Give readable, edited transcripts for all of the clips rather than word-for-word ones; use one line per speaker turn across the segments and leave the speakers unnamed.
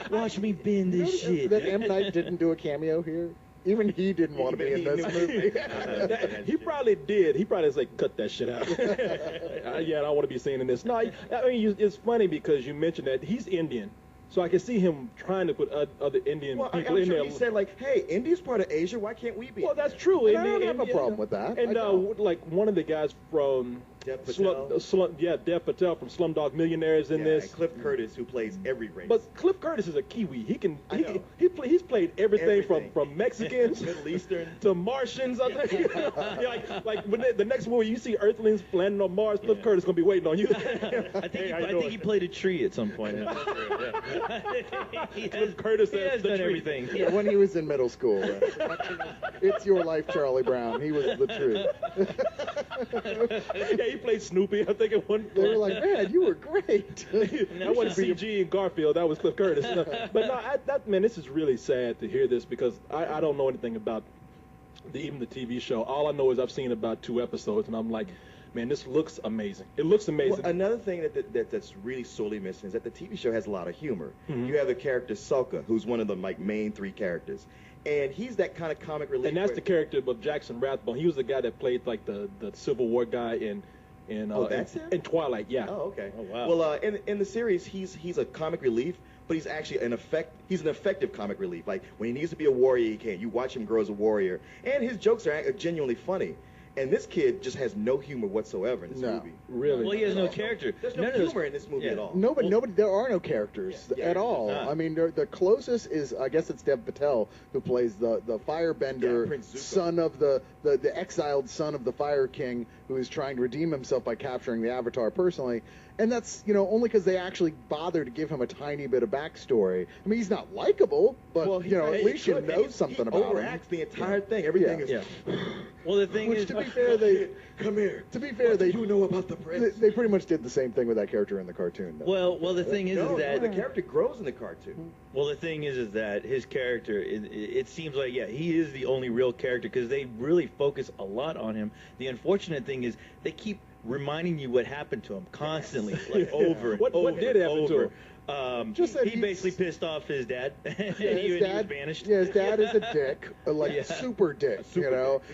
Watch me bend this shit.
That M. Night didn't do a cameo here. Even he didn't want to be in this movie.
He probably did. He probably like, cut that shit out. Yeah, I don't want to be seen in this. No, I mean, it's funny because you mentioned that he's Indian. So I can see him trying to put other Indian people in there.
He said, like, hey, India's part of Asia. Why can't we be?
Well, that's true.
And I don't have a problem with that.
And like one of the guys from
Dev Patel.
Dev Patel from Slumdog Millionaires in this.
And Cliff Curtis, who plays every race.
But Cliff Curtis is a Kiwi. He's played everything from Mexicans,
Middle Eastern
to Martians. I think. like when the next movie you see Earthlings landing on Mars, Cliff Curtis is gonna be waiting on you.
I think he played a tree at some point.
Cliff Curtis
has done everything.
Yeah, when he was in middle school. It's Your Life, Charlie Brown. He was the tree.
Yeah, he played Snoopy. I think at one point.
They were like, man, you were great.
That wasn't CG and Garfield. That was Cliff Curtis. But no, man, this is really sad to hear this because I don't know anything about even the TV show. All I know is I've seen about 2 episodes, and I'm like, man, this looks amazing. It looks amazing.
Well, another thing that's really sorely missing is that the TV show has a lot of humor. You have the character Sulka, who's one of the main 3 characters. And he's that kind of comic relief.
And that's the character of Jackson Rathbone. He was the guy that played like the Civil War guy in in Twilight. Yeah.
Oh, okay.
Oh, wow.
Well, in the series, he's a comic relief, but he's actually an effective comic relief. Like when he needs to be a warrior, he can. You watch him grow as a warrior, and his jokes are genuinely funny. And this kid just has no humor whatsoever in this movie.
Really?
Well, he has no character.
There's no humor in this movie at all.
Nobody. There are no characters at all. I mean, the closest is, I guess it's Dev Patel, who plays the firebender, son of the exiled son of the Fire King, who is trying to redeem himself by capturing the Avatar personally. And that's, only because they actually bothered to give him a tiny bit of backstory. I mean, he's not likable, but, at least you know something about him.
He overacts the entire thing. Everything is...
Well, the thing is...
To be fair,
Come here.
To be fair,
what do you know about the prince?
They pretty much did the same thing with that character in the cartoon. Though.
Well, the thing is that...
the character grows in the cartoon.
Well, the thing is that his character, it seems like, he is the only real character because they really focus a lot on him. The unfortunate thing is they keep reminding you what happened to him constantly, like over and over.
What did happen to him?
Just that
he basically pissed off his dad. He was banished.
Yeah, his dad is a dick, super dick,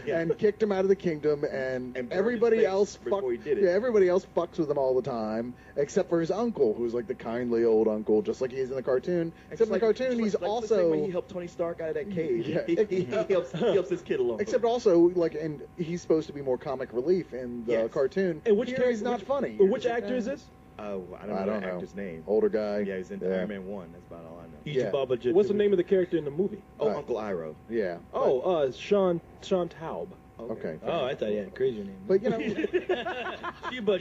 and kicked him out of the kingdom. And everybody else everybody else fucks with him all the time, except for his uncle, who's like the kindly old uncle, just like he is in the cartoon. Except in the cartoon, he's also
when he helped Tony Stark out of that cage. He helps his kid along.
Except also and he's supposed to be more comic relief in the cartoon.
And which character
is not funny?
Which actor is this?
Oh, I don't know the actor's name.
Older guy.
Yeah, he's in Iron Man 1. That's about all I know.
What's the name of the character in the movie?
Oh, Uncle Iroh.
Yeah.
Oh, Sean Taub.
Okay.
Oh, I thought he had a crazier name.
But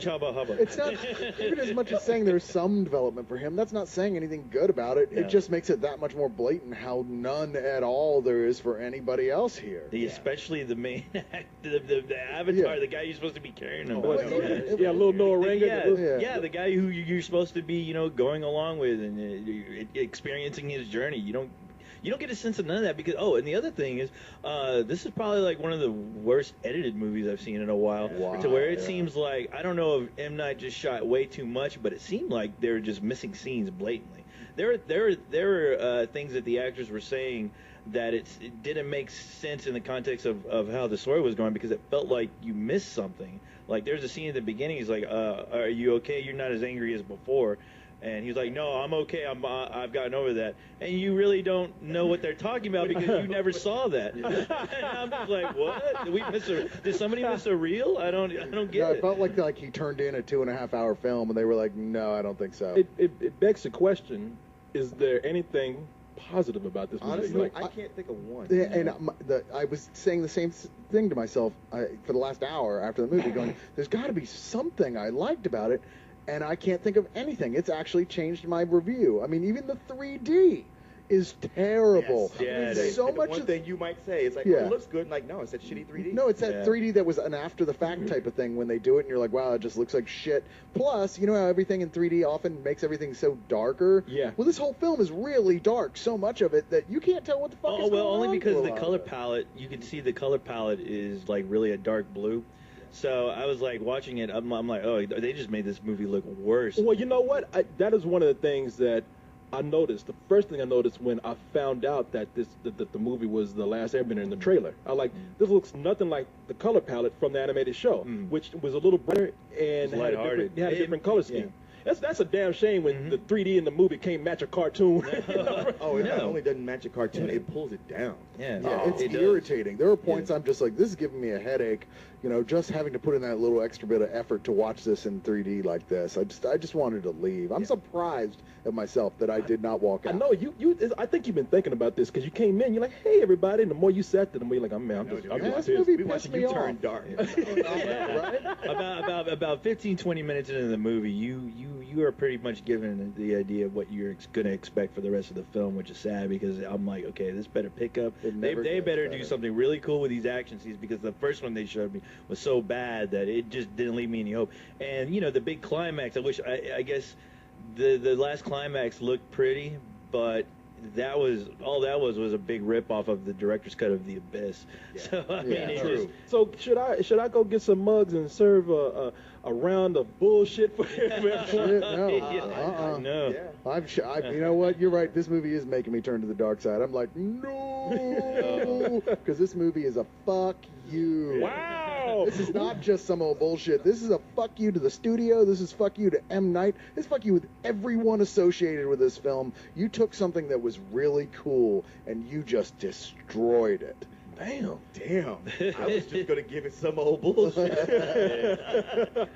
hubba.
It's not even as much as saying there's some development for him. That's not saying anything good about it. It just makes it that much more blatant how none at all there is for anybody else here.
Especially the main the Avatar, the guy you're supposed to be carrying him.
Little Noah Ranga.
The guy who you're supposed to be, going along with and experiencing his journey. You don't get a sense of none of that because, and the other thing is, this is probably like one of the worst edited movies I've seen in a while.
Wow.
To where it seems like, I don't know if M. Night just shot way too much, but it seemed like they were just missing scenes blatantly. There were things that the actors were saying that it didn't make sense in the context of how the story was going because it felt like you missed something. Like there's a scene at the beginning, he's like, are you okay? You're not as angry as before. And he was like, no, I'm okay. I've gotten over that. And you really don't know what they're talking about because you never saw that. And I'm just like, what? Did somebody miss a reel? I don't get it.
It felt like he turned in a 2.5-hour film, and they were like, no, I don't think so.
It begs the question: is there anything positive about this movie?
Honestly, I can't think of one.
Yeah, and I was saying the same thing to myself for the last hour after the movie, going, there's got to be something I liked about it. And I can't think of anything. It's actually changed my review. I mean, even the 3D is terrible.
Yes,
one thing you might say is like, it looks good. And like, no, it's that shitty 3D.
No, it's that 3D that was an after-the-fact type of thing when they do it, and you're like, wow, it just looks like shit. Plus, you know how everything in 3D often makes everything so darker?
Yeah.
Well, this whole film is really dark, so much of it that you can't tell what the fuck is going on.
Only because the color palette, you can see the color palette is like really a dark blue. So I was like watching it. I'm like, oh, they just made this movie look worse.
Well, you know what? That is one of the things that the first thing I noticed when I found out that the movie was The Last Airbender in the trailer, I like, this looks nothing like the color palette from the animated show, which was a little brighter and had a different color scheme. That's a damn shame when the 3D in the movie can't match a cartoon.
Oh, it not only doesn't match a cartoon, it pulls it down.
It's irritating. There are points I'm just like, this is giving me a headache. You know, just having to put in that little extra bit of effort to watch this in 3D like this. I just wanted to leave. I'm surprised at myself that I did not walk out.
I know I think you've been thinking about this because you came in, you're like, hey everybody, and the more you sat there, the more you're like, I'm just
this movie
we
pissed
watching
me
you
off.
turn dark.
Right? About 15, 20 minutes into the movie, you are pretty much given the idea of what you're going to expect for the rest of the film, which is sad because I'm like, okay, this better pick up. They better do something really cool with these action scenes because the first one they showed me was so bad that it just didn't leave me any hope. And, you know, the big climax, I guess the last climax looked pretty, but that was a big rip off of the director's cut of The Abyss. So I mean,
true.
So should I go get some mugs and serve a round of bullshit for everyone?
No.
You know what? You're right. This movie is making me turn to the dark side. I'm like, no, because this movie is a fuck you.
Wow.
This is not just some old bullshit. This is a fuck you to the studio. This is fuck you to M. Night. This is fuck you with everyone associated with this film. You took something that was really cool and you just destroyed it.
Damn. I was just going to give it some old bullshit.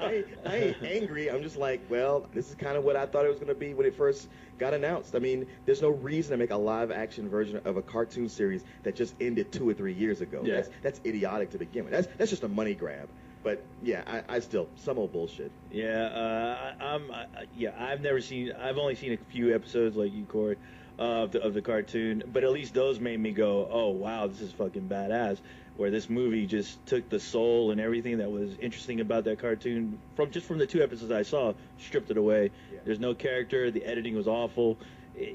I ain't angry. I'm just like, well, this is kind of what I thought it was going to be when it first got announced. I mean, there's no reason to make a live-action version of a cartoon series that just ended 2 or 3 years ago.
Yeah.
That's idiotic to begin with. That's just a money grab. But yeah, I still some old bullshit.
Yeah, I've only seen a few episodes like you, Corey, of the cartoon, but at least those made me go, oh wow, this is fucking badass. Where this movie just took the soul and everything that was interesting about that cartoon from the 2 episodes I saw, stripped it away. Yeah. There's no character, the editing was awful,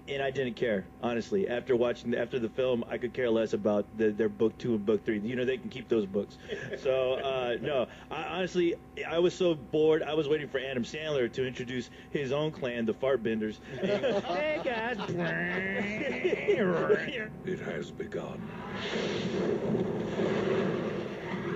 and I didn't care, honestly. After the film, I could care less about their book 2 and book 3. You know, they can keep those books. So no, honestly, I was so bored. I was waiting for Adam Sandler to introduce his own clan, the Fartbenders. Hey guys.
It has begun.